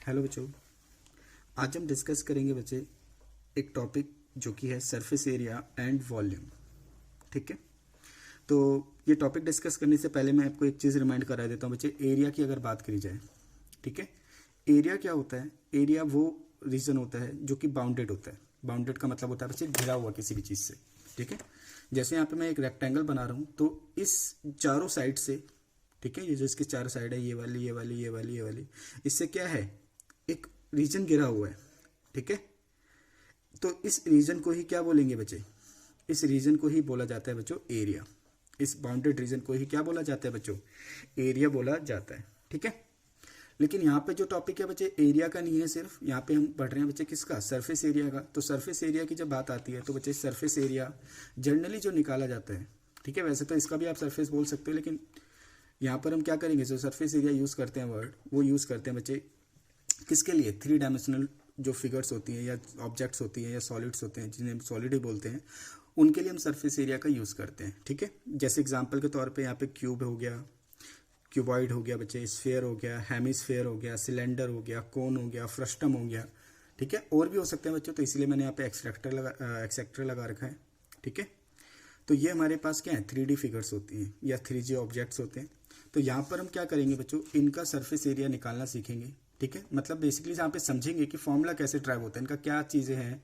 Hello बच्चों, आज हम डिस्कस करेंगे बच्चे एक टॉपिक जो कि है सरफेस एरिया एंड वॉल्यूम। ठीक है, तो ये टॉपिक डिस्कस करने से पहले मैं आपको एक चीज़ रिमाइंड करा देता हूँ बच्चे। एरिया की अगर बात करी जाए, ठीक है, एरिया क्या होता है? एरिया वो रीजन होता है जो कि बाउंडेड होता है। बाउंडेड का मतलब होता है बच्चे घिरा हुआ किसी भी चीज़ से। ठीक है, जैसे यहाँ पे मैं एक रेक्टेंगल बना रहा हूँ, तो इस चारों साइड से, ठीक है, ये जो इसके चार साइड है, ये वाली ये वाली ये वाली ये वाली, इससे क्या है, एक रीजन घिरा हुआ है। ठीक है, तो इस रीजन को ही क्या बोलेंगे बच्चे? इस रीजन को ही बोला जाता है बच्चों एरिया। इस बाउंडेड रीजन को ही क्या बोला जाता है बच्चों? एरिया बोला जाता है। ठीक है, लेकिन यहाँ पे जो टॉपिक है बच्चे एरिया का नहीं है, सिर्फ यहाँ पे हम पढ़ रहे हैं बच्चे किसका? सरफेस एरिया का। तो सरफेस एरिया की जब बात आती है तो बच्चे सरफेस एरिया जनरली जो निकाला जाता है, ठीक है, वैसे तो इसका भी आप सरफेस बोल सकते हो, लेकिन यहाँ पर हम क्या करेंगे, जो सरफेस एरिया यूज़ करते हैं वर्ड, वो यूज़ करते हैं बच्चे किसके लिए? थ्री डायमेंशनल जो फिगर्स होती हैं या ऑब्जेक्ट्स होती हैं या सॉलिड्स होते हैं, जिन्हें हम सॉलिड ही बोलते हैं, उनके लिए हम सरफेस एरिया का यूज़ करते हैं। ठीक है, जैसे एग्जांपल के तौर पे यहाँ पे क्यूब हो गया, क्यूबॉइड हो गया बच्चे, स्फेयर हो गया, हेमिस्फेयर हो गया, सिलेंडर हो गया, कोन हो गया, फ्रस्टम हो गया। ठीक है, और भी हो सकते हैं बच्चों, तो इसलिए मैंने यहाँ पे एक्सेक्टर लगा रखा है। ठीक है, तो ये हमारे पास क्या है? 3D फिगर्स होती हैं या 3D ऑब्जेक्ट्स होते हैं। तो यहाँ पर हम क्या करेंगे बच्चों, इनका सरफेस एरिया निकालना सीखेंगे। ठीक है, मतलब बेसिकली यहाँ पे समझेंगे कि फॉर्मूला कैसे ड्राइव होता है, इनका क्या चीज़ें हैं।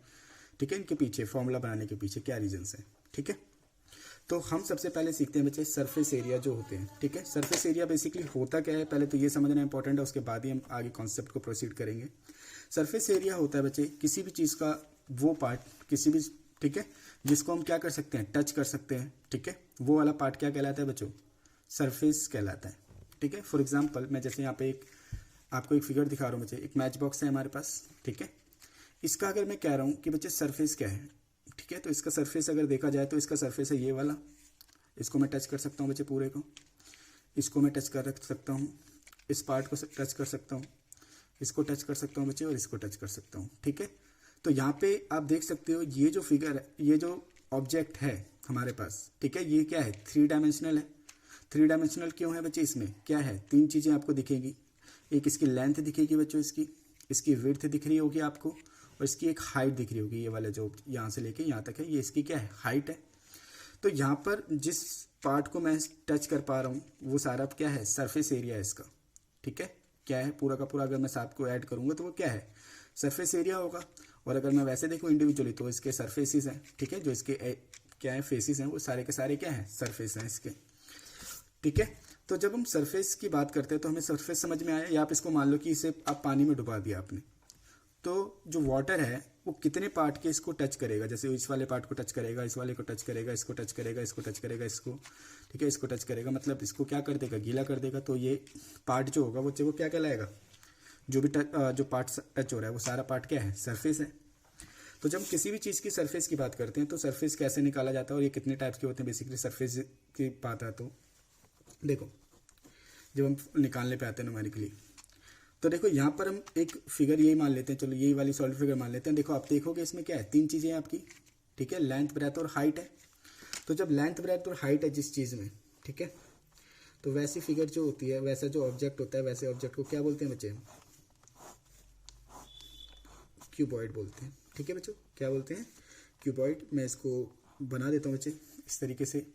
ठीक है, इनके पीछे फॉर्मूला बनाने के पीछे क्या रीजंस हैं। ठीक है, तो हम सबसे पहले सीखते हैं बच्चे सरफेस एरिया जो होते हैं। ठीक है, सरफेस एरिया बेसिकली होता क्या है, पहले तो ये समझना इंपॉर्टेंट है, उसके बाद ही हम आगे कॉन्सेप्ट को प्रोसीड करेंगे। सरफेस एरिया होता है बच्चे किसी भी चीज़ का वो पार्ट, किसी भी, ठीक है, जिसको हम क्या कर सकते हैं? टच कर सकते हैं। ठीक है, वो वाला पार्ट क्या कहलाता है बच्चों? सरफेस कहलाता है। ठीक है, फॉर एग्जांपल मैं जैसे यहाँ पे आपको एक फिगर दिखा रहा हूँ बच्चे, एक मैच बॉक्स है हमारे पास। ठीक है, इसका अगर मैं कह रहा हूँ कि बच्चे सरफेस क्या है, ठीक है, तो इसका सरफेस अगर देखा जाए तो इसका सरफेस है ये वाला। इसको मैं टच कर सकता हूँ बच्चे, पूरे को, इसको मैं टच कर रख सकता हूँ, इस पार्ट को टच कर सकता हूँ, इसको टच कर सकता हूँ बच्चे, और इसको टच कर सकता हूँ। ठीक है, तो यहाँ पे आप देख सकते हो ये जो फिगर है, ये जो ऑब्जेक्ट है हमारे पास, ठीक है, ये क्या है? 3 डायमेंशनल है। 3 डायमेंशनल क्यों है बच्चे? इसमें क्या है? 3 चीज़ें आपको दिखेगी। एक इसकी लेंथ दिखेगी बच्चों, इसकी विड्थ दिख रही होगी आपको, और इसकी एक हाइट दिख रही होगी। ये वाला जो यहाँ से लेके यहाँ तक है, ये इसकी क्या है? हाइट है। तो यहाँ पर जिस पार्ट को मैं टच कर पा रहा हूँ वो सारा क्या है? सरफेस एरिया है इसका। ठीक है, क्या है? पूरा का पूरा अगर मैं साथ को ऐड करूँगा तो वो क्या है? सरफेस एरिया होगा। और अगर मैं वैसे देखूँ इंडिविजुअली तो इसके सरफेसिस हैं। ठीक है, जो इसके क्या है? फेसिस हैं, वो सारे के सारे क्या हैं? सरफेस हैं इसके। ठीक है, तो जब हम सरफेस की बात करते हैं तो हमें सरफेस समझ में आया, या आप इसको मान लो कि इसे आप पानी में डुबा दिया आपने, तो जो वाटर है वो कितने पार्ट के इसको टच करेगा? जैसे इस वाले पार्ट को टच करेगा, इस वाले को टच करेगा, इसको टच करेगा, इसको टच करेगा, इसको, ठीक है, इसको टच करेगा, मतलब इसको क्या कर देगा? गीला कर देगा। तो ये पार्ट जो होगा वो क्या कहलाएगा? जो भी जो पार्ट टच हो रहा है वो सारा पार्ट क्या है? सरफेस है। तो जब हम किसी भी चीज़ की सरफेस की बात करते हैं तो सरफेस कैसे निकाला जाता है और ये कितने टाइप्स के होते हैं बेसिकली सरफेस की बात है, तो देखो जब हम निकालने पे आते हैं न्यूमेरिकली, तो देखो यहाँ पर हम एक फिगर यही मान लेते हैं, चलो यही वाली सॉलिड फिगर मान लेते हैं। देखो आप देखोगे इसमें क्या है? 3 चीज़ें हैं आपकी। ठीक है, लेंथ, ब्रेथ और हाइट है। तो जब लेंथ, ब्रेथ और हाइट है जिस चीज़ में, ठीक है, तो वैसी फिगर जो होती है, वैसा जो ऑब्जेक्ट होता है, वैसे ऑब्जेक्ट को क्या बोलते हैं बच्चे? क्यूबॉइड बोलते हैं। ठीक है बच्चों, क्या बोलते हैं? क्यूबॉइड। मैं इसको बना देता हूँ बच्चे इस तरीके से।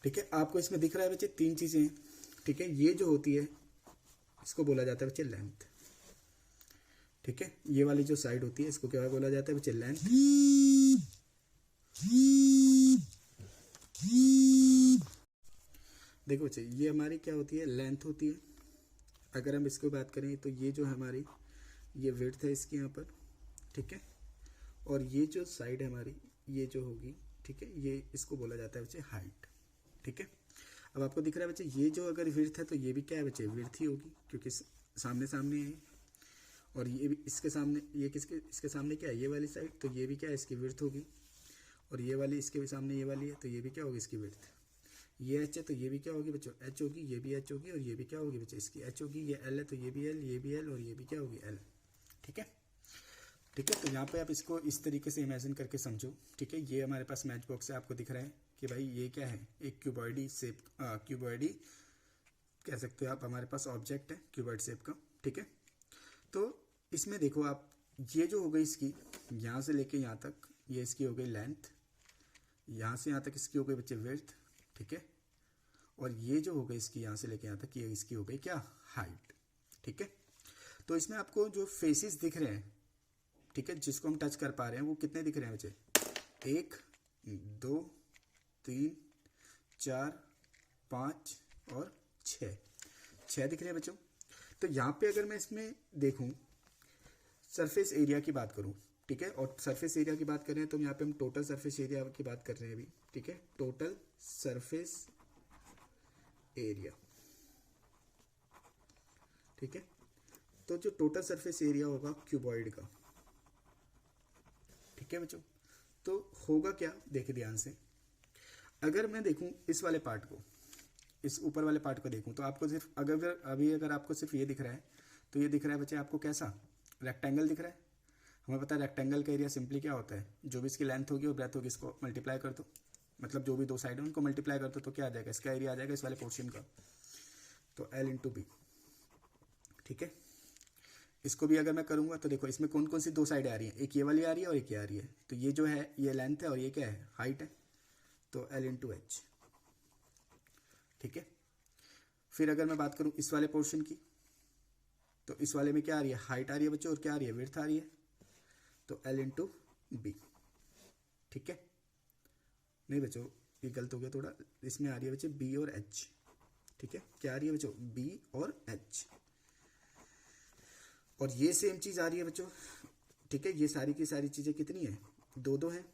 ठीक है, आपको इसमें दिख रहा है बच्चे 3 चीज़ें हैं। ठीक है, ये जो होती है इसको बोला जाता है बच्चे लेंथ। ठीक है, ये वाली जो साइड होती है इसको क्या बोला जाता है बच्चे? लेंथ। देखो बच्चे, ये हमारी क्या होती है? लेंथ होती है। अगर हम इसको बात करें तो ये जो हमारी ये विड्थ है इसकी यहाँ पर। ठीक है, और ये जो साइड है हमारी, ये जो होगी, ठीक है, ये इसको बोला जाता है बच्चे हाइट। ठीक है, अब आपको दिख रहा है बच्चे ये जो अगर विड्थ है तो ये भी क्या है बच्चे? विड्थ ही होगी, क्योंकि सामने सामने है। और ये भी इसके सामने, ये इसके सामने क्या है? ये वाली साइड, तो ये भी क्या है? इसकी विड्थ होगी। और ये वाली इसके भी सामने ये वाली है, तो ये भी क्या होगी? इसकी विड्थ। ये एच है तो ये भी क्या होगी बच्चों? एच होगी। ये भी एच होगी और ये भी क्या होगी बच्चे? इसकी एच होगी। ये एल है तो ये भी एल, ये भी एल, और ये भी क्या होगी? एल। ठीक है, ठीक है, तो यहाँ पे आप इसको इस तरीके से इमेजिन करके समझो। ठीक है, ये हमारे पास मैच बॉक्स है, आपको दिख रहा है कि भाई ये क्या है? एक क्यूबॉइडी शेप, क्यूबॉइडी कह सकते हो आप, हमारे पास ऑब्जेक्ट है क्यूबॉइड शेप का। ठीक है, तो इसमें देखो आप, ये जो हो गई इसकी यहाँ से लेके यहाँ तक, ये इसकी हो गई लेंथ, यहाँ से यहाँ तक इसकी हो गई बच्चे विड्थ, ठीक है। और ये जो हो गई इसकी यहाँ से लेके यहाँ तक, ये इसकी हो गई क्या, हाइट, ठीक है। तो इसमें आपको जो फेसेस दिख रहे हैं, ठीक है, जिसको हम टच कर पा रहे हैं, वो कितने दिख रहे हैं बच्चे, 1 2 3 4 5 और 6 दिख रहे हैं बच्चों। तो यहाँ पे अगर मैं इसमें देखूँ, सरफेस एरिया की बात करूँ, ठीक है, और सरफेस एरिया की बात कर रहे हैं तो यहाँ पे हम टोटल सरफेस एरिया की बात कर रहे हैं अभी, ठीक है, टोटल सरफेस एरिया, ठीक है। तो जो टोटल सरफेस एरिया होगा क्यूबॉइड का, ठीक है बच्चों, तो होगा क्या, देखिए ध्यान से, अगर मैं देखूं इस वाले पार्ट को, इस ऊपर वाले पार्ट को देखूं, तो आपको सिर्फ अगर आपको सिर्फ ये दिख रहा है, तो ये दिख रहा है बच्चे आपको कैसा, रेक्टेंगल दिख रहा है। हमें पता है रेक्टेंगल का एरिया सिंपली क्या होता है, जो भी इसकी लेंथ होगी और ब्रेथ होगी, इसको मल्टीप्लाई कर दो, मतलब जो भी दो साइड है उनको मल्टीप्लाई कर दो, तो क्या आ जाएगा, इसका एरिया आ जाएगा इस वाले पोर्शन का, तो L इंटू बी, ठीक है। इसको भी अगर मैं करूंगा तो देखो इसमें कौन कौन सी दो साइडें आ रही हैं, एक ये वाली आ रही है और एक ये आ रही है, तो ये जो है ये लेंथ है और ये क्या है, हाइट है, तो L इंटू एच, ठीक है। फिर अगर मैं बात करूं इस वाले पोर्शन की, तो इस वाले में क्या आ रही है, हाइट आ रही है बच्चों, और क्या आ रही है, विड्थ आ रही है, तो L इंटू बी, ठीक है। नहीं बच्चों ये गलत हो गया थोड़ा, इसमें आ रही है बच्चे बी और एच, ठीक है, क्या आ रही है बच्चों, बी और एच, और ये सेम चीज आ रही है बच्चों, ठीक है। ये सारी की सारी चीजें कितनी है, 2 हैं,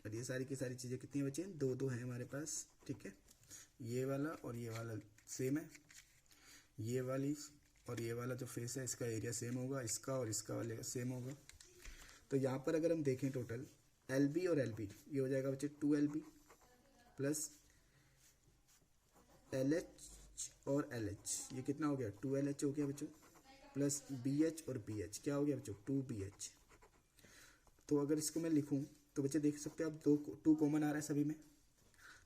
और ये सारी की सारी चीजें कितनी है बच्चे, 2 हैं हमारे पास, ठीक है। ये वाला और ये वाला सेम है, ये वाली और ये वाला जो फेस है इसका एरिया सेम होगा, इसका और इसका वाले का सेम होगा। तो यहाँ पर अगर हम देखें टोटल LB और LB, ये हो जाएगा बच्चे 2LB प्लस LH और LH, ये कितना हो गया, 2LH हो गया बच्चों, प्लस BH और BH, क्या हो गया बच्चों, 2BH। तो अगर इसको मैं लिखूं तो बच्चे देख सकते हैं आप, 2 कॉमन आ रहा है सभी में,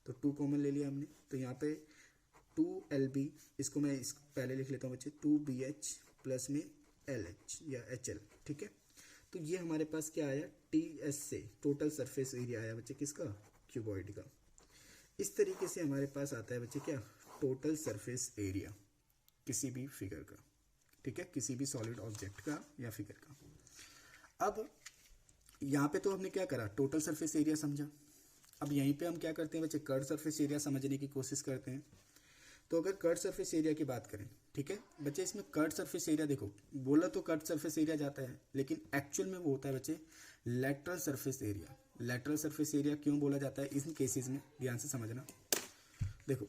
तो 2 कॉमन ले लिया हमने, तो यहाँ पे 2LB, इसको मैं पहले लिख लेता हूँ बच्चे, 2BH प्लस में LH या HL, ठीक है। तो ये हमारे पास क्या आया, TS से टोटल सरफेस एरिया आया बच्चे, किसका, क्यूबॉइड का। इस तरीके से हमारे पास आता है बच्चे क्या, टोटल सरफेस एरिया किसी भी फिगर का, ठीक है, किसी भी सॉलिड ऑब्जेक्ट का या फिगर का। अब यहाँ पे तो हमने क्या करा, टोटल सरफेस एरिया समझा। अब यहीं पे हम क्या करते हैं बच्चे, कर्व सरफेस एरिया समझने की कोशिश करते हैं। तो अगर कर्व सरफेस एरिया की बात करें, ठीक है बच्चे, इसमें कर्व सरफेस एरिया देखो, बोला तो कर्व सरफेस एरिया जाता है, लेकिन एक्चुअल में वो होता है बच्चे lateral surface area. Lateral surface area क्यों बोला जाता है इन केसेस में, ध्यान से समझना। देखो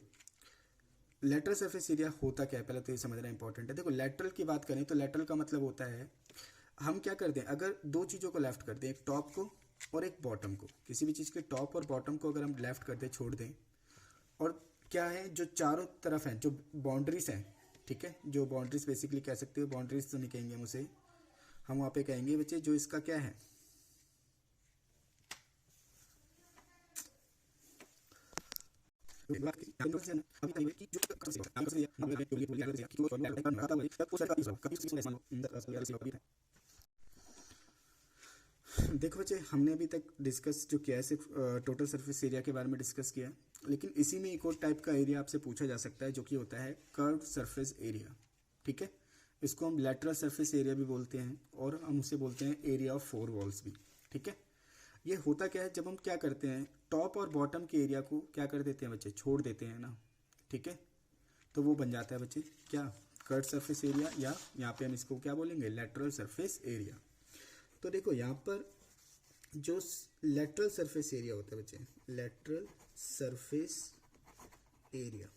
लेटरल सरफेस एरिया होता क्या है, पहले तो ये समझना इंपॉर्टेंट है। देखो लेटरल की बात करें तो लेटरल का मतलब होता है, हम क्या करते हैं, अगर 2 चीज़ों को लेफ्ट करते हैं, एक टॉप को और एक बॉटम को, किसी भी चीज़ के टॉप और बॉटम को अगर हम लेफ्ट कर दें, छोड़ दें, और क्या है जो चारों तरफ हैं, जो बाउंड्रीज हैं, ठीक है, जो बाउंड्रीज बेसिकली कह सकते हो, बाउंड्रीज तो नहीं कहेंगे हम उसे, हम वहाँ पे कहेंगे बच्चे जो इसका क्या है, देखो बच्चे हमने अभी तक डिस्कस जो किया है सिर्फ टोटल सरफेस एरिया के बारे में डिस्कस किया है, लेकिन इसी में एक और टाइप का एरिया आपसे पूछा जा सकता है जो कि होता है कर्व्ड सरफेस एरिया, ठीक है। इसको हम लेटरल सरफेस एरिया भी बोलते हैं और हम उसे बोलते हैं एरिया ऑफ 4 वॉल्स भी, ठीक है। ये होता क्या है, जब हम क्या करते हैं, टॉप और बॉटम के एरिया को क्या कर देते हैं बच्चे, छोड़ देते हैं ना, ठीक है, तो वो बन जाता है बच्चे क्या, कर्व्ड सरफेस एरिया, या यहाँ पे हम इसको क्या बोलेंगे, लेटरल सरफेस एरिया। तो देखो यहाँ पर जो लेटरल सरफेस एरिया होता है बच्चे, लेटरल सरफेस एरिया,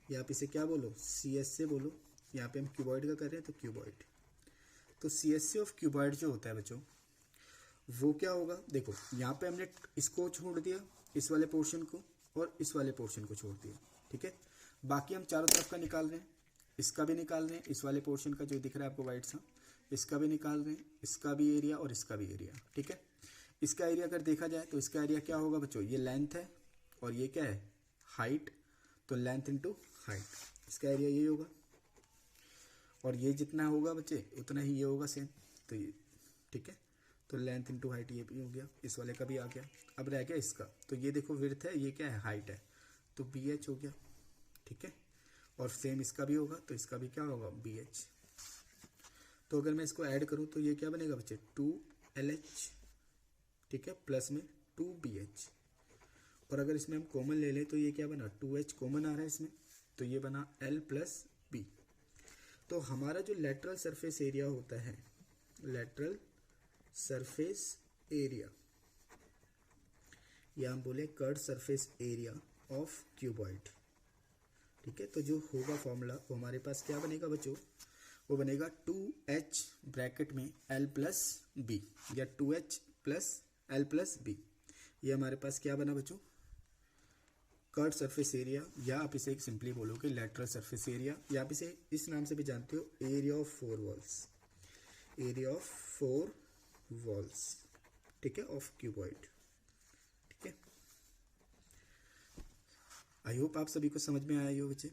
या आप इसे क्या बोलो, CS से बोलो, यहाँ पे हम क्यूबॉइड का कर रहे हैं तो क्यूबॉइड, तो CSC ऑफ क्यूबॉइड जो होता है बच्चों, वो क्या होगा, देखो यहाँ पे हमने इसको छोड़ दिया, इस वाले पोर्शन को और इस वाले पोर्शन को छोड़ दिया, ठीक है। बाकी हम चारों तरफ का निकाल रहे हैं, इसका भी निकाल रहे हैं, इस वाले पोर्शन का जो दिख रहा है आपको वाइट सा, इसका भी निकाल रहे हैं, इसका भी एरिया और इसका भी एरिया, ठीक है। इसका एरिया अगर देखा जाए तो इसका एरिया क्या होगा बच्चों, ये लेंथ है और ये क्या है, हाइट, तो लेंथ इंटू हाइट, इसका एरिया ये होगा। और ये जितना होगा बच्चे उतना ही ये होगा सेम। तो ये ठीक है, तो लेंथ इंटू हाइट ये भी हो गया, इस वाले का भी आ गया। अब रह गया इसका, तो ये देखो विड्थ है, ये क्या है हाइट है, तो बी एच हो गया। ठीक है, और सेम इसका भी होगा, तो इसका भी क्या होगा बी एच। तो अगर मैं इसको ऐड करूँ तो ये क्या बनेगा बच्चे 2LH, ठीक है, प्लस में 2BH। और अगर इसमें हम कॉमन ले लें तो ये क्या बना 2H कॉमन आ रहा है इसमें, तो ये बना L प्लस B। तो हमारा जो लेटरल सरफेस एरिया होता है, लेटरल सरफेस एरिया, या हम बोले curve surface area of cuboid. ठीक है, तो जो होगा फॉर्मूला वो हमारे पास क्या बनेगा बच्चों, वो बनेगा 2H ब्रैकेट में L प्लस B, या 2H plus L plus B। ये हमारे पास क्या बना बच्चों, कर्व सरफेस एरिया, या आप इसे एक सिंपली बोलोगे लेटरल सरफेस एरिया, या आप इसे इस नाम से भी जानते हो area of 4 walls, area of 4 walls. ठीक है, ऑफ क्यूबॉइड। ठीक है, आई होप आप सभी को समझ में आया हो बच्चे।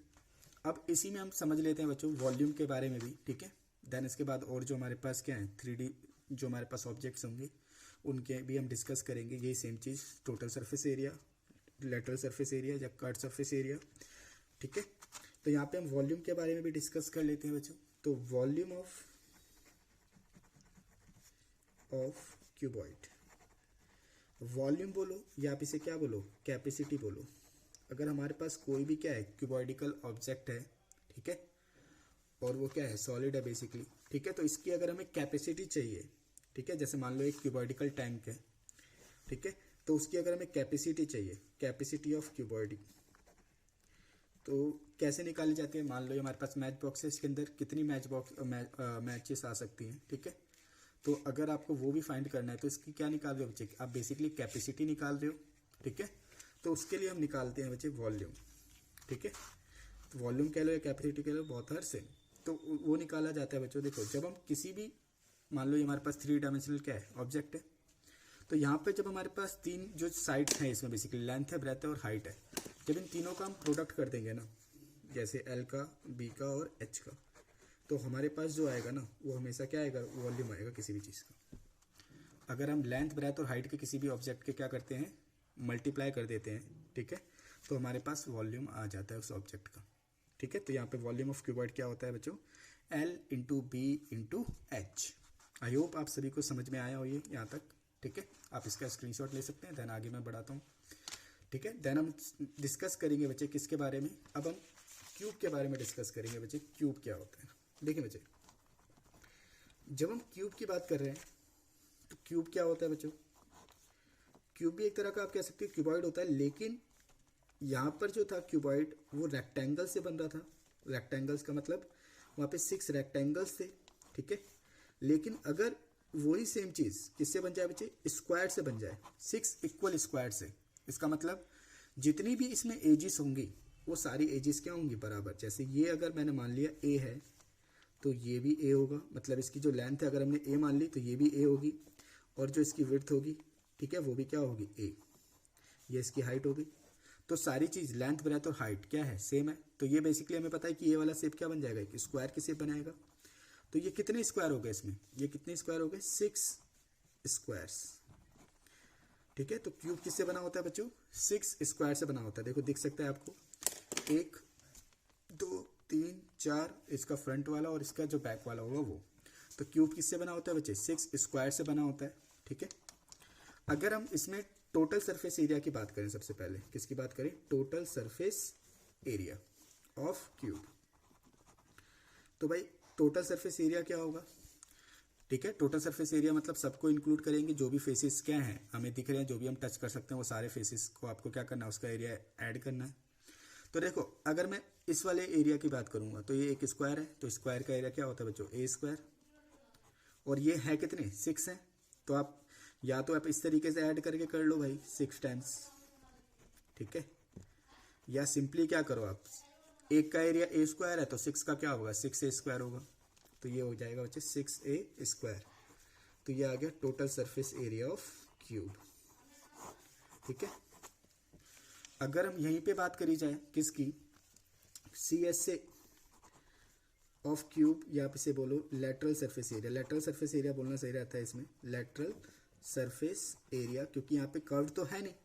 अब इसी में हम समझ लेते हैं बच्चों वॉल्यूम के बारे में भी। ठीक है, देन इसके बाद और जो हमारे पास क्या है 3D जो हमारे पास ऑब्जेक्ट्स होंगे उनके भी हम डिस्कस करेंगे। यही सेम चीज़, total surface area, lateral surface area या कर्व सरफेस एरिया। ठीक है, तो यहाँ पे हम वॉल्यूम के बारे में भी डिस्कस कर लेते हैं बच्चों। तो वॉल्यूम ऑफ क्यूबॉइड, वॉल्यूम बोलो या आप इसे क्या बोलो कैपेसिटी बोलो। अगर हमारे पास कोई भी क्या है क्यूबॉइडिकल ऑब्जेक्ट है, ठीक है, और वो क्या है सॉलिड है बेसिकली। ठीक है, तो इसकी अगर हमें कैपेसिटी चाहिए, ठीक है, जैसे मान लो एक क्यूबॉइडिकल टैंक है, ठीक है, तो उसकी अगर हमें कैपेसिटी चाहिए, कैपेसिटी ऑफ क्यूबॉइड, तो कैसे निकाली जाती है। मान लो हमारे पास मैच बॉक्स है, इसके अंदर कितनी मैचेस आ सकती हैं। ठीक है, तो अगर आपको वो भी फाइंड करना है तो इसकी क्या निकाल रहे हो बच्चे, आप बेसिकली कैपेसिटी निकाल रहे हो। ठीक है, तो उसके लिए हम निकालते हैं बच्चे वॉल्यूम। ठीक है, तो वॉल्यूम कह लो या कैपेसिटी कह लो, बहुत हर सेम। तो वो निकाला जाता है बच्चों। देखो जब हम किसी भी, मान लो ये हमारे पास 3 डायमेंशनल क्या है ऑब्जेक्ट है, तो यहाँ पे जब हमारे पास 3 जो साइड हैं इसमें बेसिकली लेंथ है, ब्रेथ है और हाइट है, जब इन तीनों का हम प्रोडक्ट कर देंगे ना, जैसे L का, B का और H का, तो हमारे पास जो आएगा ना वो हमेशा क्या आएगा वॉल्यूम आएगा किसी भी चीज़ का। अगर हम लेंथ ब्रेथ और हाइट के किसी भी ऑब्जेक्ट के क्या करते हैं मल्टीप्लाई कर देते हैं, ठीक है, तो हमारे पास वॉल्यूम आ जाता है उस ऑब्जेक्ट का। ठीक है, तो यहाँ पे वॉल्यूम ऑफ क्यूबॉइड क्या होता है बच्चों, L into B into H. I hope आप सभी को समझ में आया हो ये यहाँ तक। ठीक है, आप इसका स्क्रीनशॉट ले सकते हैं, देन आगे मैं बढ़ाता हूँ। ठीक है, देन हम डिस्कस करेंगे बच्चे किसके बारे में, अब हम क्यूब के बारे में डिस्कस करेंगे बच्चे। क्यूब क्या होता है, देखिए बच्चे, जब हम क्यूब की बात कर रहे हैं तो क्यूब क्या होता है बच्चों, क्यूब भी एक तरह का आप कह सकते हैं क्यूबॉइड होता है, लेकिन यहाँ पर जो था क्यूबॉइड वो रेक्टेंगल से बन रहा था। रेक्टेंगल्स का मतलब वहाँ पे 6 रेक्टेंगल्स थे। ठीक है, लेकिन अगर वही सेम चीज़ किससे बन जाए बच्चे, स्क्वायर से बन जाए, 6 इक्वल स्क्वायर से, इसका मतलब जितनी भी इसमें एजिस होंगी वो सारी एजिस क्या होंगी बराबर। जैसे ये अगर मैंने मान लिया ए है तो ये भी ए होगा, मतलब इसकी जो लेंथ है अगर हमने ए मान ली तो ये भी ए होगी, और जो इसकी विड्थ होगी, ठीक है, वो भी क्या होगी ए, ये इसकी हाइट होगी। तो सारी चीज़ लेंथ ब्रेथ और हाइट क्या है सेम है। तो ये बेसिकली हमें पता है कि ये वाला शेप क्या बन जाएगा, एक स्क्वायर की शेप बनाएगा। तो ये कितने स्क्वायर हो गए इसमें, ये कितने स्क्वायर हो गए 6 स्क्वायर्स। ठीक है, तो क्यूब किससे बना होता है बच्चों, 6 स्क्वायर से बना होता है। देखो दिख सकता है आपको, 1 2 3 4 इसका फ्रंट वाला और इसका जो बैक वाला होगा वो। तो क्यूब किससे बना होता है बच्चे, 6 स्क्वायर से बना होता है। ठीक है, अगर हम इसमें टोटल सरफेस एरिया की बात करें, सबसे पहले किसकी बात करें, total surface area of cube. तो भाई टोटल सरफेस एरिया क्या होगा, ठीक है, टोटल सरफेस एरिया मतलब सबको इंक्लूड करेंगे, जो भी फेसेस क्या हैं हमें दिख रहे हैं, जो भी हम टच कर सकते हैं वो सारे फेसेस को आपको क्या करना है, उसका एरिया ऐड करना है। तो देखो अगर मैं इस वाले एरिया की बात करूंगा तो ये एक स्क्वायर है, तो स्क्वायर का एरिया क्या होता है बच्चों, ए स्क्वायर, और ये है कितने 6 है। तो आप या तो आप इस तरीके से ऐड करके कर लो भाई 6 टाइम्स, ठीक है, या सिंपली क्या करो आप, एक का एरिया ए स्क्वायर है तो 6 का क्या होगा 6a स्क्वायर होगा, तो ये हो जाएगा बच्चे 6a स्क्वायर। तो ये आ गया total surface area of cube. ठीक है, अगर हम यहीं पे बात करी जाए किसकी, CS से, ऑफ क्यूब, या आप इसे बोलो lateral surface area. Lateral surface area बोलना सही रहता है इसमें, लेटरल सरफेस एरिया, क्योंकि यहाँ पे कर्व तो है नहीं,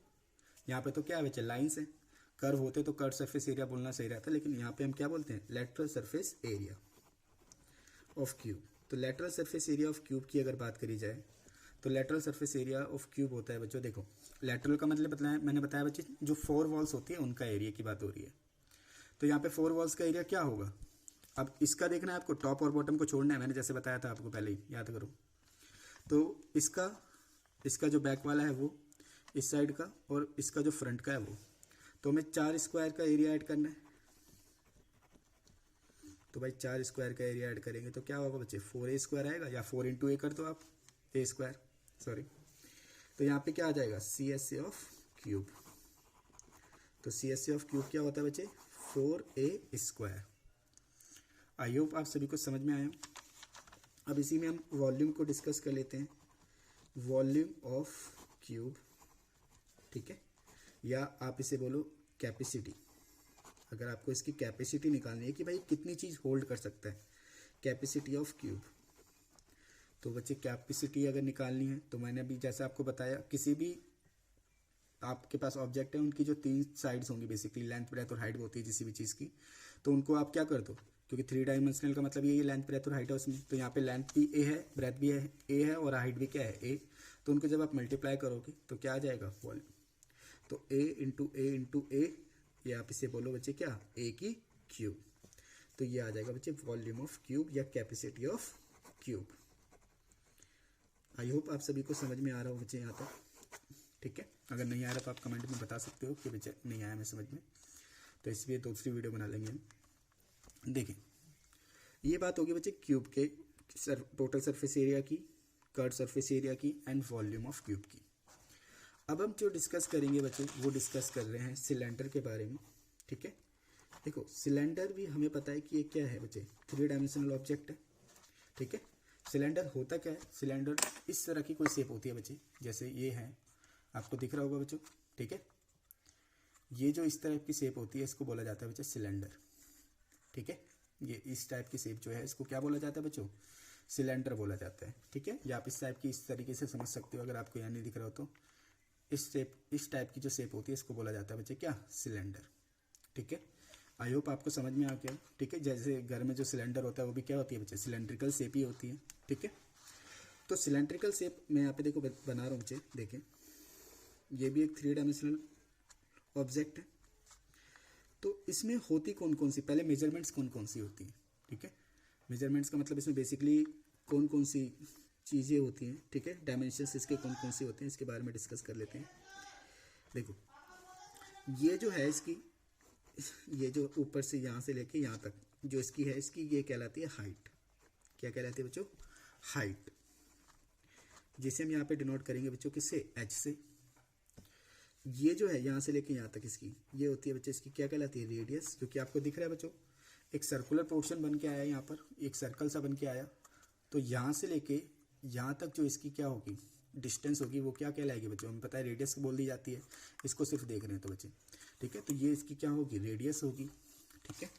यहाँ पे तो क्या है बच्चे, लाइंस है। कर्व होते तो कर्व सरफेस एरिया बोलना सही रहता है, लेकिन यहाँ पे हम क्या बोलते हैं, lateral surface area of cube. तो lateral surface area of cube की अगर बात करी जाए तो lateral surface area of cube होता है बच्चों, देखो लेटरल का मतलब बताया, मैंने बताया बच्चे जो 4 वॉल्स होती है उनका एरिया की बात हो रही है। तो यहाँ पे 4 वॉल्स का एरिया क्या होगा, अब इसका देखना है आपको, टॉप और बॉटम को छोड़ना है, मैंने जैसे बताया था आपको पहले ही, याद करो। तो इसका जो बैक वाला है वो इस साइड का, और इसका जो फ्रंट का है वो, तो हमें 4 स्क्वायर का एरिया ऐड करना है। तो भाई 4 स्क्वायर का एरिया ऐड करेंगे तो क्या होगा बच्चे, 4a स्क्वायर आएगा, या 4 इंटू ए कर दो आप, ए स्क्वायर, सॉरी। तो यहाँ पे क्या आ जाएगा, C S A of cube. तो C S A of cube क्या होता है बच्चे, 4a स्क्वायर। आई होप आप सभी को समझ में आया। अब इसी में हम वॉल्यूम को डिस्कस कर लेते हैं, वॉल्यूम ऑफ क्यूब, ठीक है, या आप इसे बोलो कैपेसिटी। अगर आपको इसकी कैपेसिटी निकालनी है कि भाई कितनी चीज़ होल्ड कर सकता है, कैपेसिटी ऑफ क्यूब। तो बच्चे कैपेसिटी अगर निकालनी है तो मैंने अभी जैसे आपको बताया, किसी भी आपके पास ऑब्जेक्ट है उनकी जो 3 साइड्स होंगी बेसिकली, लेंथ ब्रेथ और हाइट होती है किसी भी चीज़ की, तो उनको आप क्या कर दो, क्योंकि 3 डायमेंशनल का मतलब ये लेंथ ब्रेथ और हाइट है उसमें, तो यहाँ पे लेंथ भी ए है, ब्रेथ भी है ए है, और हाइट भी क्या है ए। तो उनको जब आप मल्टीप्लाई करोगे तो क्या आ जाएगा, वॉल्यूम। तो ए इंटू ए, ये आप इसे बोलो बच्चे क्या, ए की क्यूब। तो ये आ जाएगा बच्चे वॉल्यूम ऑफ क्यूब या capacity of cube. I hope आप सभी को समझ में आ रहा हो बच्चे यहाँ तक, ठीक है। अगर नहीं आ रहा तो आप कमेंट में बता सकते हो कि बच्चे नहीं आया मैं समझ में, तो इसलिए दूसरी वीडियो बना लेंगे हम। देखिए ये बात होगी बच्चे क्यूब के टोटल सरफेस एरिया की, कर्व सरफेस एरिया की, एंड वॉल्यूम ऑफ क्यूब की। अब हम जो डिस्कस करेंगे बच्चे वो डिस्कस कर रहे हैं सिलेंडर के बारे में, ठीक है। देखो सिलेंडर भी हमें पता है कि ये क्या है बच्चे, 3 डायमेंशनल ऑब्जेक्ट है, ठीक है। सिलेंडर होता क्या है, सिलेंडर इस तरह की कोई शेप होती है बच्चे, जैसे ये है, आपको दिख रहा होगा बच्चों, ठीक है। ये जो इस तरह की शेप होती है इसको बोला जाता है बच्चे सिलेंडर, ठीक है। ये इस टाइप की शेप जो है इसको क्या बोला जाता है बच्चों, सिलेंडर बोला जाता है, ठीक है। या आप इस टाइप की इस तरीके से समझ सकते हो, अगर आपको यहाँ नहीं दिख रहा हो तो इस टाइप की जो शेप होती है इसको बोला जाता है बच्चे क्या, सिलेंडर, ठीक है। आई होप आपको समझ में आ गया, ठीक है। जैसे घर में जो सिलेंडर होता है वो भी क्या होती है बच्चे, सिलेंड्रिकल शेप ही होती है, ठीक है। तो सिलेंड्रिकल शेप मैं यहाँ पे देखो बना रहा हूँ बच्चे, देखें ये भी एक 3 डायमेंशनल ऑब्जेक्ट है। तो इसमें होती कौन कौन सी, पहले मेजरमेंट्स कौन कौन सी होती हैं, ठीक है। मेजरमेंट्स का मतलब इसमें बेसिकली कौन कौन सी चीज़ें होती हैं, ठीक है। डायमेंशंस इसके कौन कौन से होते हैं इसके बारे में डिस्कस कर लेते हैं। देखो ये जो है इसकी, ये जो ऊपर से यहाँ से लेके यहाँ तक जो इसकी है, इसकी ये कहलाती है हाइट। क्या कहलाती है बच्चों, हाइट, जिसे हम यहाँ पे डिनोट करेंगे बच्चों किससे, एच से। ये जो है यहाँ से लेके यहाँ तक इसकी, ये होती है बच्चे इसकी क्या कहलाती है, रेडियस, जो कि आपको दिख रहा है बच्चों, एक सर्कुलर पोर्शन बन के आया यहाँ पर, एक सर्कल सा बन के आया। तो यहाँ से लेके यहाँ तक जो इसकी क्या होगी, डिस्टेंस होगी, वो क्या कहलाएगी बच्चों, हमें पता है रेडियस बोल दी जाती है, इसको सिर्फ देख रहे हैं तो बच्चे, ठीक है। तो ये इसकी क्या होगी, रेडियस होगी, ठीक है।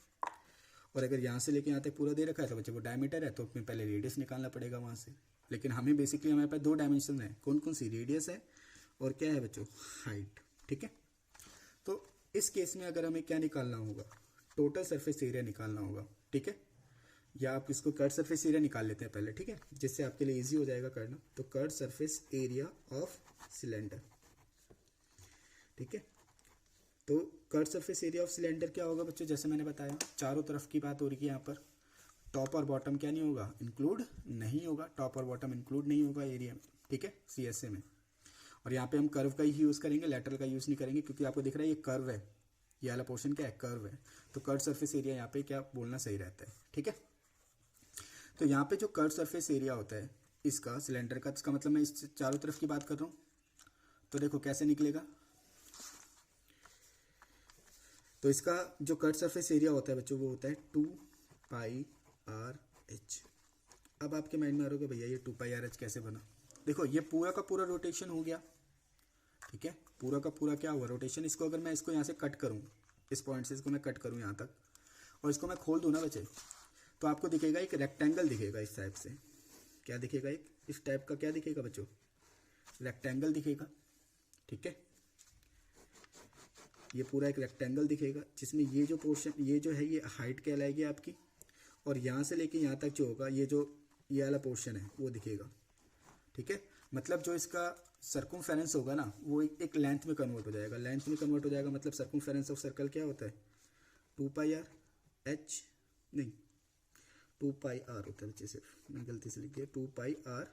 और अगर यहाँ से लेके यहाँ तक पूरा दे रखा है तो बच्चे वो डायमीटर है, तो हमें पहले रेडियस निकालना पड़ेगा वहाँ से। लेकिन हमें बेसिकली हमारे पास 2 डायमेंशन है, कौन कौन सी, रेडियस है और क्या है बच्चों, हाइट, ठीक है। तो इस केस में अगर हमें क्या निकालना होगा, टोटल सरफेस एरिया निकालना होगा, ठीक है। या आप इसको कर्व सरफेस एरिया निकाल लेते हैं पहले, ठीक है, जिससे आपके लिए इजी हो जाएगा करना। तो curve surface area of cylinder, ठीक है। तो curve surface area of cylinder क्या होगा बच्चों, जैसे मैंने बताया चारों तरफ की बात हो रही है यहाँ पर, टॉप और बॉटम क्या नहीं होगा, इंक्लूड नहीं होगा, टॉप और बॉटम इंक्लूड नहीं होगा एरिया में, ठीक है, सीएसए में। और यहाँ पे हम कर्व का ही यूज़ करेंगे, लेटरल का यूज़ नहीं करेंगे, क्योंकि आपको दिख रहा है ये कर्व है, ये वाला पोर्शन क्या है, कर्व है। तो कर्व सरफेस एरिया यहाँ पे क्या बोलना सही रहता है, ठीक है। तो यहाँ पे जो कर्व सरफेस एरिया होता है इसका सिलेंडर का, इसका मतलब मैं इस चारों तरफ की बात कर रहा हूँ। तो देखो कैसे निकलेगा, तो इसका जो कर्व सरफेस एरिया होता है बच्चों वो होता है 2πr/h। अब आपके माइंड में आ रहा होगा भैया ये 2πr/h कैसे बना। देखो ये पूरा का पूरा रोटेशन हो गया, ठीक है, पूरा का पूरा क्या हुआ, रोटेशन। इसको अगर मैं इसको यहाँ से कट करूँ, इस पॉइंट से इसको मैं कट करूँ यहाँ तक, और इसको मैं खोल दूँ ना बच्चे, तो आपको दिखेगा एक रेक्टेंगल दिखेगा इस टाइप से। क्या दिखेगा? एक इस टाइप का क्या दिखेगा बच्चों? रेक्टेंगल दिखेगा। ठीक है, ये पूरा एक रेक्टेंगल दिखेगा जिसमें ये जो पोर्शन, ये जो है ये हाइट कहलाएगी आपकी, और यहाँ से लेके यहाँ तक जो होगा ये वाला पोर्शन है वो दिखेगा। ठीक है, मतलब जो इसका सर्कमफेरेंस होगा ना वो एक लेंथ में कन्वर्ट हो जाएगा। लेंथ में कन्वर्ट हो जाएगा मतलब सर्कमफेरेंस ऑफ सर्कल क्या होता है? 2πr h, नहीं 2πr होता है बच्चे, सिर्फ मैं गलती से लिख दिया 2πr।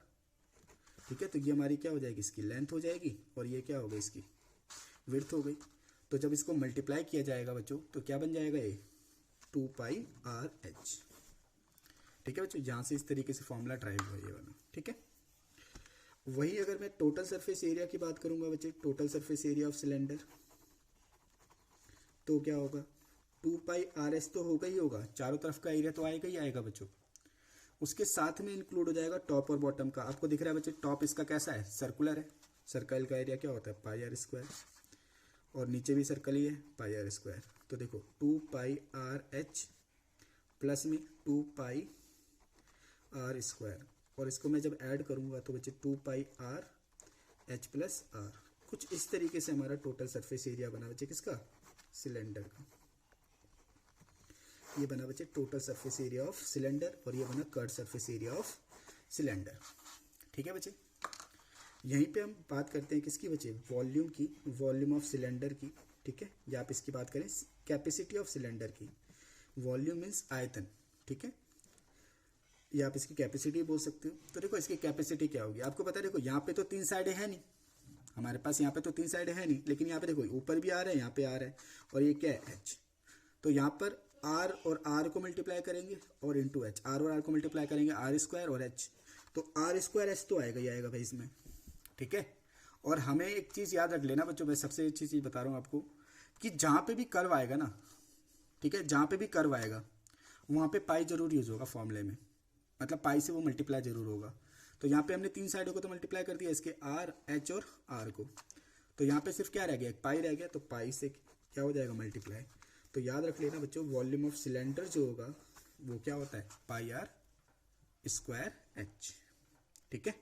ठीक है, तो ये हमारी क्या हो जाएगी? इसकी लेंथ हो जाएगी, और ये क्या हो गई? इसकी विड्थ हो गई। तो जब इसको मल्टीप्लाई किया जाएगा बच्चों तो क्या बन जाएगा? ये 2πrh। ठीक है बच्चों, यहाँ से इस तरीके से फॉर्मूला ड्राइव हुआ ये वाला। ठीक है, वही अगर मैं टोटल सरफेस एरिया की बात करूंगा बच्चे, total surface area of cylinder, तो क्या होगा? 2πrs तो होगा ही होगा, चारों तरफ का एरिया तो आएगा ही आएगा बच्चों। उसके साथ में इंक्लूड हो जाएगा टॉप और बॉटम का। आपको दिख रहा है बच्चे टॉप इसका कैसा है? सर्कुलर है। सर्कल का एरिया क्या होता है? πr², और नीचे भी सर्कल ही है πr²। तो देखो 2πrh प्लस में 2πr², और इसको मैं जब ऐड करूंगा तो बच्चे 2πrh प्लस r। कुछ इस तरीके से हमारा टोटल सरफेस एरिया बना बच्चे किसका? सिलेंडर का। ये बना बच्चे total surface area of cylinder, और ये बना curve surface area of cylinder. ठीक है बच्चे, यहीं पे हम बात करते हैं किसकी बच्चे? वॉल्यूम की, वॉल्यूम ऑफ सिलेंडर की। ठीक है, या आप इसकी बात करें कैपेसिटी ऑफ सिलेंडर की। वॉल्यूम मीन्स आयतन। ठीक है, या आप इसकी कैपेसिटी बोल सकते हो। तो देखो इसकी कैपेसिटी क्या होगी आपको पता है। देखो यहाँ पे तो 3 साइडें है नहीं हमारे पास, यहाँ पे तो 3 साइडें है नहीं, लेकिन यहाँ पे देखो ऊपर भी आ रहा है, यहाँ पे आ रहा है, और ये क्या है? h। तो यहाँ पर r और r को मल्टीप्लाई करेंगे और इंटू h, r और r को मल्टीप्लाई करेंगे r² और h, तो r² h तो आएगा ही आएगा भाई इसमें। ठीक है, और हमें एक चीज़ याद रख लेना बच्चों, मैं सबसे अच्छी चीज़ बता रहा हूँ आपको, कि जहाँ पे भी कर्व आएगा ना, ठीक है, जहाँ पे भी कर्व आएगा वहाँ पे पाई जरूर यूज होगा फॉर्मूले में, मतलब पाई से वो मल्टीप्लाई जरूर होगा। तो यहाँ पे हमने 3 साइडों को तो मल्टीप्लाई कर दिया, इसके r, h और r को, तो यहाँ पे सिर्फ क्या रह गया? एक पाई रह गया, तो पाई से क्या हो जाएगा? मल्टीप्लाई। तो याद रख लेना बच्चों, वॉल्यूम ऑफ सिलेंडर जो होगा वो क्या होता है? πr²h। ठीक है,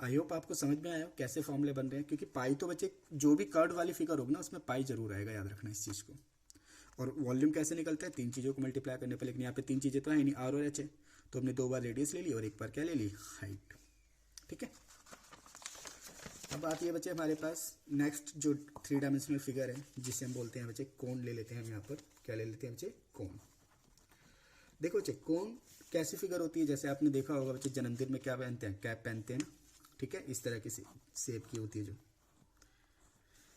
आई होप आपको समझ में आया कैसे फॉर्मूले बन रहे हैं, क्योंकि पाई तो बच्चे जो भी कर्व वाली फिगर होगी ना उसमें पाई जरूर आएगा, याद रखना इस चीज़ को। और वॉल्यूम कैसे निकलता है? 3 चीज़ों को मल्टीप्लाई करने पर, लेकिन यहाँ पे 3 चीज़ें तो है नहीं, r और h है, तो हमने 2 बार रेडियस ले ली और 1 बार क्या ले ली? हाइट। ठीक है, अब आती है बच्चे हमारे पास नेक्स्ट जो 3 डायमेंशनल फिगर है जिसे हम बोलते हैं बच्चे कोन। ले लेते हैं हम यहाँ पर, क्या ले लेते हैं बच्चे? कोन। देखो बच्चे कोन कैसी फिगर होती है? जैसे आपने देखा होगा बच्चे जन्मदिन में क्या पहनते हैं? कैप पहनते हैं ना। ठीक है, इस तरह की शेप की होती है जो,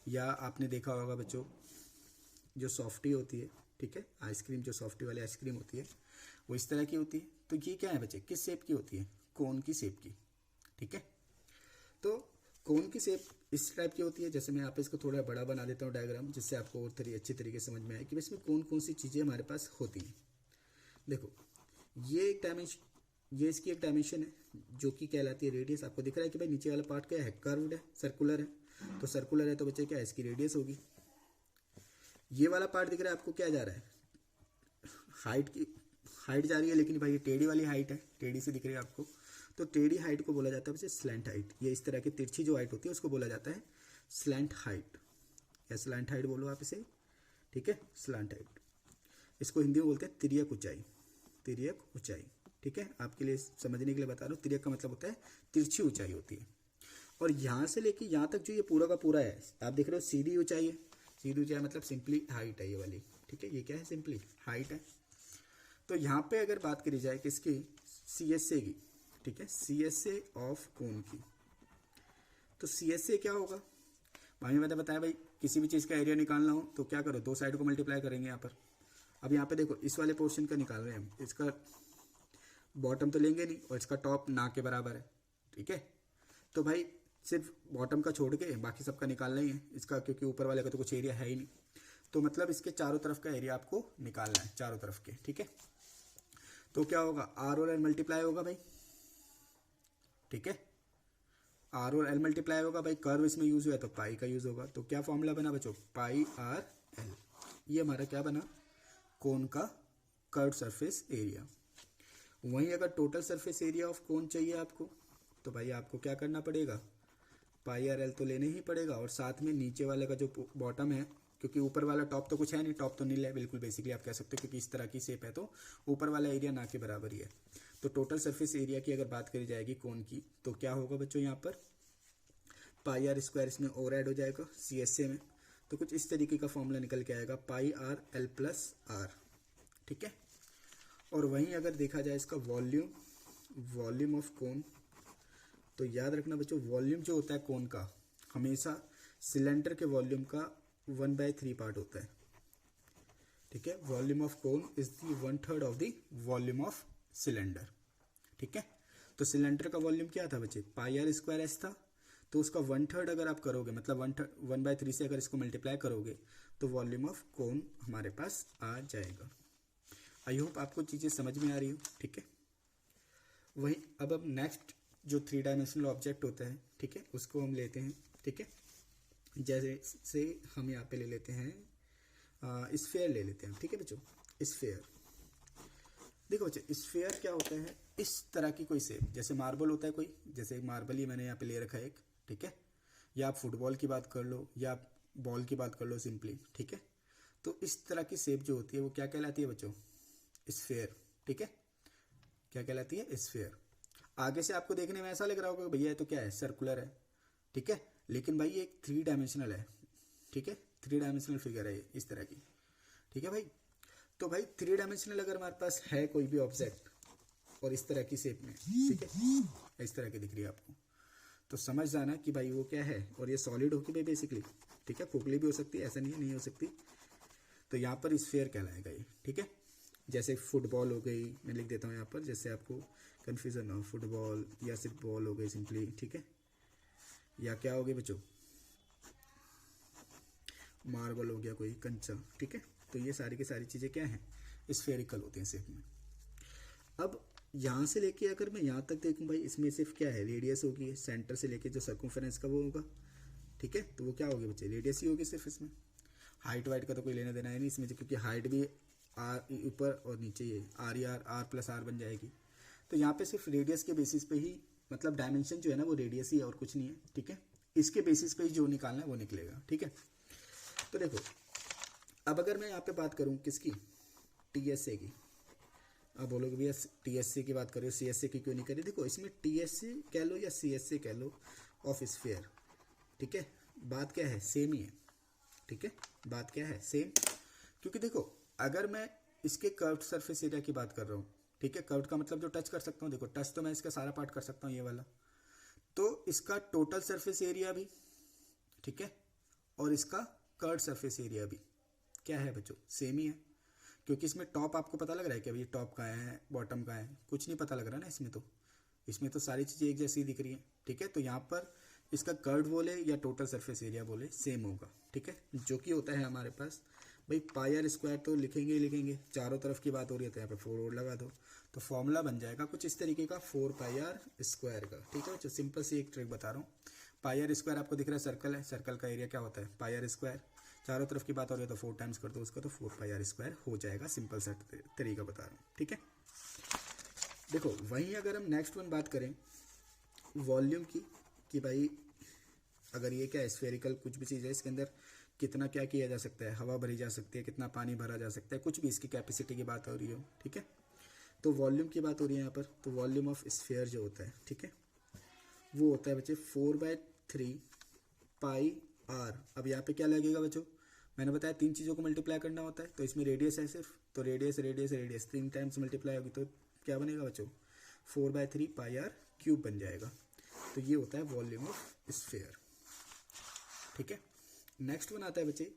या आपने देखा होगा बच्चों जो सॉफ्टी होती है, ठीक है, आइसक्रीम, जो सॉफ्टी वाली आइसक्रीम होती है वो इस तरह की होती है। तो ये क्या है बच्चे? किस शेप की होती है? कोन की शेप की। ठीक है, तो कोन की शेप इस टाइप की होती है। जैसे मैं यहाँ पे इसको थोड़ा बड़ा बना देता हूँ डायग्राम, जिससे आपको और अच्छी तरीके से समझ में आए कि इसमें कौन कौन सी चीज़ें हमारे पास होती हैं। देखो ये एक डायमेंशन, ये इसकी एक डायमेंशन है जो कि कहलाती है रेडियस। आपको दिख रहा है कि भाई नीचे वाला पार्ट क्या है? कर्व्ड है, सर्कुलर है, तो सर्कुलर है तो बच्चे क्या है? इसकी रेडियस होगी। ये वाला पार्ट दिख रहा है आपको, क्या जा रहा है? हाइट की हाइट जा रही है, लेकिन भाई ये टेढ़ी वाली हाइट है, टेढ़ी से दिख रही है आपको, तो टेढ़ी हाइट को बोला जाता है बच्चे स्लैंट हाइट। ये इस तरह की तिरछी जो हाइट होती है उसको बोला जाता है स्लैंट हाइट, या स्लैंट हाइट बोलो आप इसे। ठीक है, स्लैंट हाइट, इसको हिंदी में बोलते हैं तिर्यक ऊंचाई, तिर्यक ऊंचाई। ठीक है, आपके लिए समझने के लिए बता रहा हूँ, तिर्यक का मतलब होता है तिरछी ऊंचाई होती है। और यहाँ से लेके यहाँ तक जो ये पूरा का पूरा है, आप देख रहे हो सीधी ऊंचाई है। सीधी ऊंचाई मतलब सिंपली हाइट है ये वाली। ठीक है, ये क्या है? सिंपली हाइट है। तो यहाँ पे अगर बात करी जाए किसकी? CSA की। ठीक है, CSA ऑफ कोन की। तो CSA क्या होगा भाई? मैंने बताया भाई किसी भी चीज़ का एरिया निकालना हो तो क्या करो? 2 साइड को मल्टीप्लाई करेंगे यहाँ पर। अब यहाँ पे देखो इस वाले पोर्शन का निकाल रहे हैं हम, इसका बॉटम तो लेंगे नहीं और इसका टॉप ना के बराबर है। ठीक है, तो भाई सिर्फ बॉटम का छोड़ के बाकी सबका निकालना ही है इसका, क्योंकि ऊपर वाले का तो कुछ एरिया है ही नहीं। तो मतलब इसके चारों तरफ का एरिया आपको निकालना है, चारों तरफ के। ठीक है, तो क्या होगा? R और L मल्टीप्लाई होगा भाई। ठीक है, R और L मल्टीप्लाई होगा भाई, कर्व इसमें यूज हुआ है तो पाई का यूज होगा। तो क्या फॉर्मूला बना बच्चों? πr/L। ये हमारा क्या बना? कोन का कर्व सरफेस एरिया। वहीं अगर total surface area of cone चाहिए आपको, तो भाई आपको क्या करना पड़ेगा, पाई आर एल तो लेने ही पड़ेगा, और साथ में नीचे वाले का जो बॉटम है, क्योंकि ऊपर वाला टॉप तो कुछ है नहीं, टॉप तो नील है बिल्कुल, बेसिकली आप कह सकते हो, क्योंकि इस तरह की शेप है तो ऊपर वाला एरिया ना के बराबर ही है। तो टोटल सरफेस एरिया की अगर बात करी जाएगी कोन की, तो क्या होगा बच्चों, यहाँ पर पाई आर स्क्वायर इसमें और ऐड हो जाएगा सी एस ए में, तो कुछ इस तरीके का फॉर्मूला निकल के आएगा, पाई आर एल प्लस आर। ठीक है। और वहीं अगर देखा जाए इसका वॉल्यूम ऑफ कोन, तो याद रखना बच्चों, वॉल्यूम जो होता है कोन का हमेशा सिलेंडर के वॉल्यूम का 1/3 पार्ट होता है। ठीक है। Volume of cone is the 1/3 of the volume of cylinder. ठीक है। तो सिलेंडर का वॉल्यूम क्या था बच्चे, पाई आर स्क्वायर एस था, तो उसका 1/3 अगर आप करोगे, मतलब 1/3 से अगर इसको मल्टीप्लाई करोगे, तो वॉल्यूम ऑफ कोन हमारे पास आ जाएगा। आई होप आपको चीज़ें समझ में आ रही हो। ठीक है। वही अब नेक्स्ट जो 3 डायमेंशनल ऑब्जेक्ट होता है, ठीक है, उसको हम लेते हैं। ठीक है। जैसे से हम यहाँ पे ले लेते हैं स्फेयर ले लेते हैं। ठीक है बच्चों, स्फेयर देखो बच्चों, स्फेयर क्या होता है, इस तरह की कोई शेप, जैसे मार्बल होता है कोई, जैसे मार्बल ही मैंने यहाँ पे ले रखा है एक। ठीक है। या आप फुटबॉल की बात कर लो, या आप बॉल की बात कर लो सिंपली। ठीक है। तो इस तरह की शेप जो होती है वो क्या कहलाती है बच्चों, स्फेयर। ठीक है। क्या कहलाती है, स्फेयर। आगे से आपको देखने में ऐसा लग रहा होगा भैया ये तो क्या है, सर्कुलर है। ठीक है। लेकिन भाई ये एक 3 डायमेंशनल है। ठीक है। 3 डायमेंशनल फिगर है ये, इस तरह की। ठीक है भाई। तो भाई 3 डायमेंशनल अगर हमारे पास है कोई भी ऑब्जेक्ट और इस तरह की शेप में, ठीक है, इस तरह की दिख रही है आपको, तो समझ जाना कि भाई वो क्या है, और ये सॉलिड होगी भाई बेसिकली। ठीक है। खोखली भी हो सकती है, ऐसा नहीं है नहीं हो सकती। तो यहाँ पर स्फेयर कहलाएगा ये। ठीक है। जैसे फुटबॉल हो गई, मैं लिख देता हूँ यहाँ पर, जैसे आपको कन्फ्यूजन ना हो, फुटबॉल या सिर्फ बॉल हो गई सिंपली। ठीक है। या क्या हो गया बच्चों, मार्बल हो गया कोई, कंचा। ठीक है। तो ये सारी की सारी चीज़ें क्या हैं, स्फेरिकल होती हैं शेप में। अब यहाँ से लेके अगर मैं यहाँ तक देखूँ भाई, इसमें सिर्फ क्या है, रेडियस होगी, सेंटर से लेके जो सर्कमफेरेंस का वो होगा। ठीक है। तो वो क्या होगी बच्चे, रेडियस ही होगी सिर्फ इसमें। हाइट वाइट का तो कोई लेना देना है नहीं इसमें, क्योंकि हाइट भी आर ऊपर और नीचे ये आर प्लस आर बन जाएगी। तो यहाँ पे सिर्फ रेडियस के बेसिस पे ही, मतलब डायमेंशन जो है ना वो रेडियस ही है और कुछ नहीं है। ठीक है। इसके बेसिस पे ही जो निकालना है वो निकलेगा। ठीक है। तो देखो, अब अगर मैं यहाँ पे बात करूँ किसकी, टीएसए की। अब बोलोगे भैया टीएसए की बात करो, सीएसए की क्यों नहीं करी। देखो इसमें टीएसए कह लो या सीएसए कह लो ऑफ स्फीयर, ठीक है, बात क्या है, सेम ही है। ठीक है। बात क्या है, सेम। क्योंकि देखो अगर मैं इसके कर्व्ड सरफेस एरिया की बात कर रहा हूँ, ठीक है, कर्व्ड का मतलब जो टच कर सकता हूँ, देखो टच तो मैं इसका सारा पार्ट कर सकता हूँ ये वाला, तो इसका टोटल सरफेस एरिया भी, ठीक है, और इसका कर्व्ड सरफेस एरिया भी क्या है बच्चों, सेम ही है। क्योंकि इसमें टॉप आपको पता लग रहा है कि अभी टॉप का है बॉटम का है, कुछ नहीं पता लग रहा ना इसमें तो सारी चीज़ें एक जैसी दिख रही हैं। ठीक है। तो यहाँ पर इसका कर्व बोले या टोटल सरफेस एरिया बोले सेम होगा। ठीक है। जो कि होता है हमारे पास भाई पाई आर स्क्वायर तो लिखेंगे ही लिखेंगे, चारों तरफ की बात हो रही है तो यहाँ पे 4 और लगा दो, तो फॉर्मूला बन जाएगा कुछ इस तरीके का 4 पाई आर स्क्वायर का। ठीक है। जो सिंपल सी एक ट्रिक बता रहा हूँ, पाई आर स्क्वायर आपको दिख रहा है सर्कल है, सर्कल का एरिया क्या होता है, पाई आर स्क्वायर। चारों तरफ की बात हो रही है तो 4 टाइम्स कर दो उसका, तो 4 पाई आर स्क्वायर हो जाएगा। सिंपल सा तरीका बता रहा हूँ। ठीक है। देखो वहीं अगर हम नेक्स्ट वन बात करें वॉल्यूम की, कि भाई अगर ये क्या स्फेरिकल कुछ भी चीज़ है, इसके अंदर कितना क्या किया जा सकता है, हवा भरी जा सकती है, कितना पानी भरा जा सकता है, कुछ भी इसकी कैपेसिटी की बात हो रही हो। ठीक है। तो वॉल्यूम की बात हो रही है यहाँ पर, तो वॉल्यूम ऑफ स्फेयर जो होता है, ठीक है, वो होता है बच्चे 4/3 पाई आर। अब यहाँ पे क्या लगेगा बच्चों, मैंने बताया 3 चीज़ों को मल्टीप्लाई करना होता है, तो इसमें रेडियस है सिर्फ, तो radius radius radius 3 times multiply होगी तो क्या बनेगा बच्चों, 4/3 पाई आर क्यूब बन जाएगा। तो ये होता है वॉल्यूम ऑफ स्फेयर। ठीक है। नेक्स्ट वन आता है बच्चे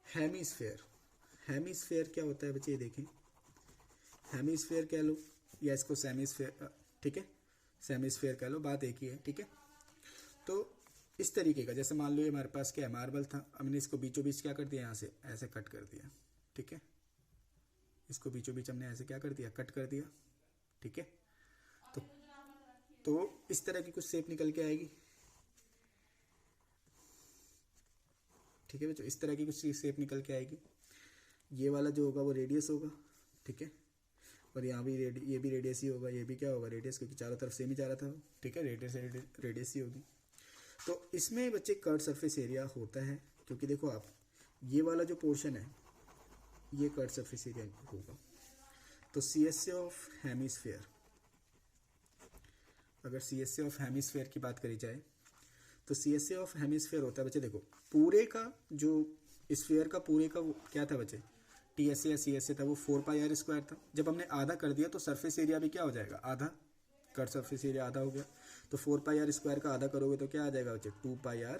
हेमीस्फेयर। हेमीस्फेयर क्या होता है बच्चे, ये देखें, हेमीस्फेयर कह लो या इसको सेमीस्फेयर, ठीक है, सेमीस्फेयर कह लो, बात एक ही है। ठीक है। तो इस तरीके का, जैसे मान लो ये हमारे पास क्या है, मार्बल था, हमने इसको बीचों बीच क्या कर दिया, यहाँ से ऐसे कट कर दिया। ठीक है। इसको बीचों बीच हमने ऐसे क्या कर दिया, कट कर दिया। ठीक है। तो इस तरह की कुछ शेप निकल के आएगी। ठीक है बच्चों, इस तरह की कुछ शेप निकल के आएगी। ये वाला जो होगा वो रेडियस होगा, ठीक है। और यहाँ भी ये भी रेडियस ही होगा, ये भी क्या होगा रेडियस, क्योंकि चारों तरफ सेम ही जा रहा था, ठीक है, रेडियस ही होगी। तो इसमें बच्चे कर्व सरफेस एरिया होता है, क्योंकि देखो आप ये वाला जो पोर्शन है ये कर्व सरफेस एरिया होगा। तो CSA ऑफ हेमिस्फेयर, अगर CSA ऑफ हेमिस्फेयर की बात करी जाए तो CSA ऑफ हेमिस्फेयर होता है बच्चे, देखो पूरे का जो स्फेयर का पूरे का वो क्या था बच्चे, TSA या CSA था वो 4πr² था। जब हमने आधा कर दिया तो सरफेस एरिया भी क्या हो जाएगा, आधा, कर्व सरफेस एरिया आधा हो गया। तो 4πr² का आधा करोगे तो क्या आ जाएगा बच्चे, 2πr²।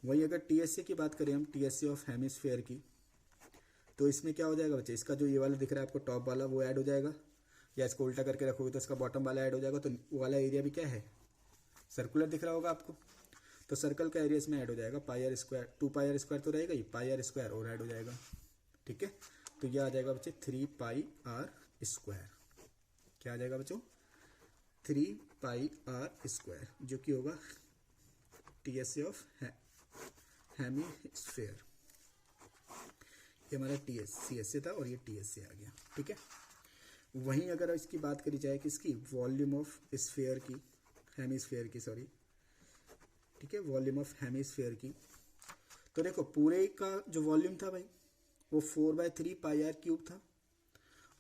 वही अगर TSA की बात करें हम, TSA ऑफ हेमिस्फेयर की, तो इसमें क्या हो जाएगा बच्चे, इसका जो ये वाला दिख रहा है आपको टॉप वाला वो ऐड हो जाएगा, या इसको उल्टा करके रखोगे तो इसका बॉटम वाला ऐड हो जाएगा। तो वो वाला एरिया भी क्या है, सर्कुलर दिख रहा होगा आपको। तो सर्कल का एरिया इसमें ऐड हो जाएगा πr², 2πr² तो रहेगा ही, πr² और ऐड हो जाएगा, ठीक है। तो ये आ जाएगा बच्चे 3πr²। क्या आ जाएगा बच्चों, 3πr², जो कि होगा TSA ऑफ हेमिस्फेयर। ये हमारा CSA था और ये TSA आ गया, ठीक है। वहीं अगर इसकी बात करी जाए किसकी, वॉल्यूम ऑफ स्फेयर की, हेमिस्फेयर की, सॉरी, ठीक है, वॉल्यूम ऑफ हेमिस्फेयर की, तो देखो पूरे का जो वॉल्यूम था भाई वो 4/3πr³ था।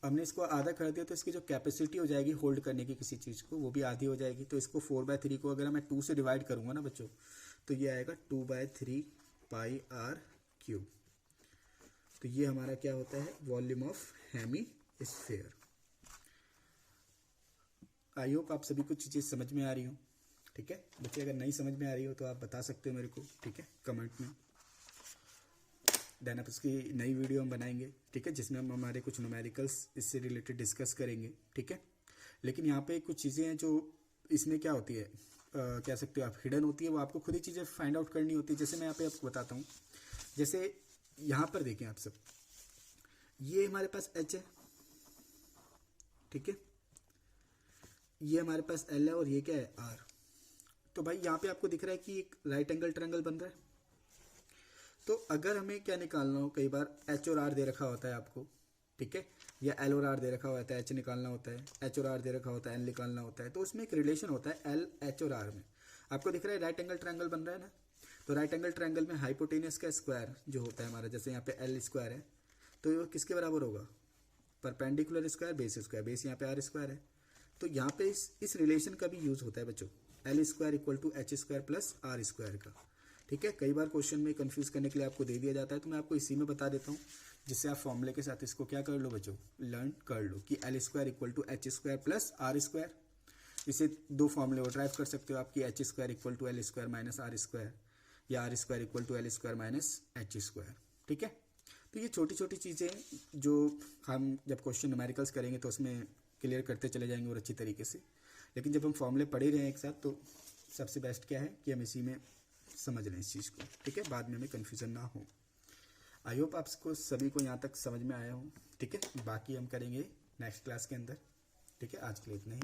हमने इसको आधा कर दिया तो इसकी जो कैपेसिटी हो जाएगी होल्ड करने की किसी चीज़ को वो भी आधी हो जाएगी। तो इसको 4/3 को अगर मैं 2 से डिवाइड करूँगा ना बच्चों, तो ये आएगा 2/3πr³। तो ये हमारा क्या होता है, volume of hemisphere. I hope आप सभी को चीज़ें समझ में आ रही हो, ठीक है बच्चे। अगर नहीं समझ में आ रही हो तो आप बता सकते हो मेरे को, ठीक है, कमेंट में। देन आप उसकी नई वीडियो हम बनाएंगे, ठीक है, जिसमें हम हमारे कुछ न्यूमेरिकल्स इससे रिलेटेड डिस्कस करेंगे, ठीक है। लेकिन यहाँ पे कुछ चीज़ें हैं जो इसमें क्या होती है, कह सकते हो आप हिडन होती है, वो आपको खुद ही चीज़ें फाइंड आउट करनी होती है। जैसे मैं यहाँ पे आपको बताता हूँ, जैसे यहाँ पर देखें आप सब, ये हमारे पास H है, ठीक है, ये हमारे पास L है और ये क्या है R। तो भाई यहाँ पे आपको दिख रहा है कि एक राइट एंगल ट्रायंगल बन रहा है। तो अगर हमें क्या निकालना हो, कई बार H और R दे रखा होता है आपको, ठीक है, या L और R दे रखा होता है, H निकालना होता है, H और R दे रखा होता है, L निकालना होता है। तो उसमें एक रिलेशन होता है L, H और R में। आपको दिख रहा है राइट एंगल ट्रायंगल बन रहा है ना, तो राइट एंगल ट्रायंगल में हाइपोटेनियस का स्क्वायर जो होता है हमारा, जैसे यहाँ पे L² है तो ये किसके बराबर होगा, perpendicular square base square, base यहाँ पे R² है। तो यहाँ पे इस रिलेशन का भी यूज होता है बच्चों, L² = H² + R² का, ठीक है। कई बार क्वेश्चन में कंफ्यूज करने के लिए आपको दे दिया जाता है, तो मैं आपको इसी में बता देता हूँ, जिससे आप फॉर्मूले के साथ इसको क्या कर लो बच्चों, लर्न कर लो कि L² = H² + R²। इसे दो फॉर्मूले और ड्राइव कर सकते हो आप कि H² = L² - R², या R² = L² - H², ठीक है। तो ये छोटी छोटी चीज़ें जो हम जब क्वेश्चन न्यूमेरिकल्स करेंगे तो उसमें क्लियर करते चले जाएंगे और अच्छी तरीके से। लेकिन जब हम फॉर्मूले पढ़ ही रहे हैं एक साथ, तो सबसे बेस्ट क्या है कि हम इसी में समझ लें इस चीज़ को, ठीक है, बाद में हमें कन्फ्यूज़न ना हो। आई होप आपको सभी को यहाँ तक समझ में आया हो, ठीक है। बाकी हम करेंगे नेक्स्ट क्लास के अंदर, ठीक है। आज के लिए इतना ही।